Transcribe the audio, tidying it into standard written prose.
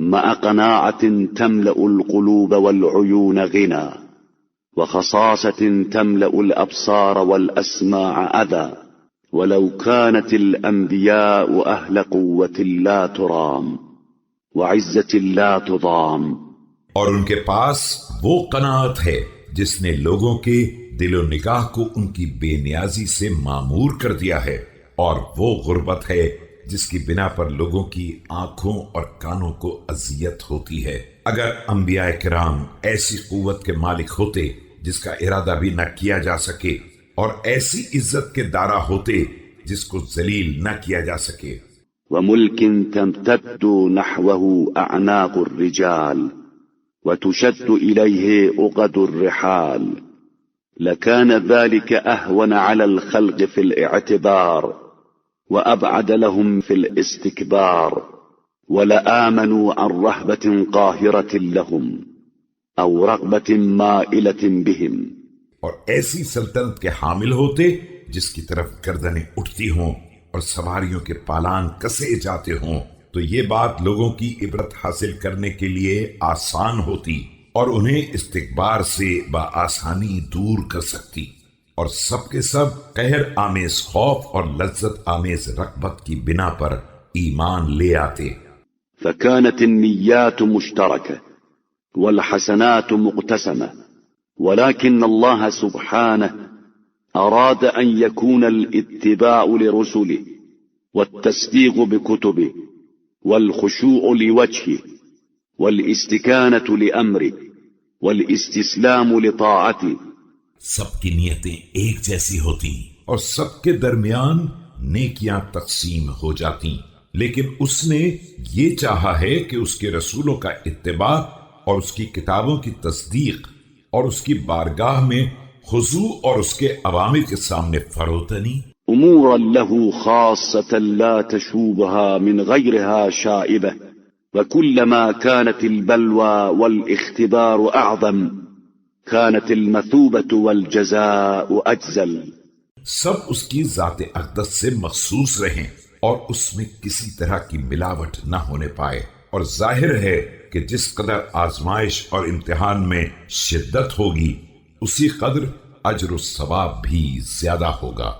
مع قناعة تملأ القلوب والعيون غنى، وخصاصة تملأ الأبصار والأسماع أذى، ولو كانت الأنبياء أهل قوة لا ترام وعزة لا تضام۔ اور ان کے پاس وہ قناعت ہے جس نے لوگوں کے دل و نگاہ کو ان کی بے نیازی سے معمور کر دیا ہے، اور وہ غربت ہے جس کی بنا پر لوگوں کی آنکھوں اور کانوں کو اذیت ہوتی ہے۔ اگر انبیاء کرام ایسی قوت کے مالک ہوتے جس کا ارادہ بھی نہ کیا جا سکے، اور ایسی عزت کے دارا ہوتے جس کو ذلیل نہ کیا جا سکے، وملك تمتد نحوه أعناق الرجال وتشد إليه عقد الرحال، لكان ذلك أهون على الخلق في الاعتبار وأبعد لهم في الاستكبار، ولآمنوا عن رهبة قاهرة لهم أو رغبة مائلة بهم۔ اور ایسی سلطنت کے حامل ہوتے جس کی طرف گردنیں اٹھتی ہوں اور سواریوں کے پالان کسے جاتے ہوں، تو یہ بات لوگوں کی عبرت حاصل کرنے کے لیے آسان ہوتی اور انہیں استکبار سے بآسانی دور کر سکتی، اور سب کے سب قہر آمیز خوف اور لذت آمیز رغبت کی بنا پر ایمان لے آتے۔ فكانت النيات مشتركة والحسنات مقتسمة، ولكن الله سبحانه أراد أن يكون الاتباع لرسله والتصديق بكتبه والخشوع لوجهه والاستكانة لأمره والاستسلام لطاعته۔ سب کی نیتیں ایک جیسی ہوتی اور سب کے درمیان نیکیاں تقسیم ہو جاتی، لیکن اس نے یہ چاہا ہے کہ اس کے رسولوں کا اتباع اور اس کی کتابوں کی تصدیق اور اس کی بارگاہ میں خضوع اور اس کے عوامر کے سامنے فروتنی، أمورا له خاصة لا تشوبها من غيرها شائبة، وكلما كانت البلوى والاختبار أعظم كانت المثوبة والجزاء أجزل۔ سب اس کی ذات اقدس سے مخصوص رہیں اور اس میں کسی طرح کی ملاوٹ نہ ہونے پائے، اور ظاہر ہے کہ جس قدر آزمائش اور امتحان میں شدت ہوگی اسی قدر اجر و ثواب بھی زیادہ ہوگا۔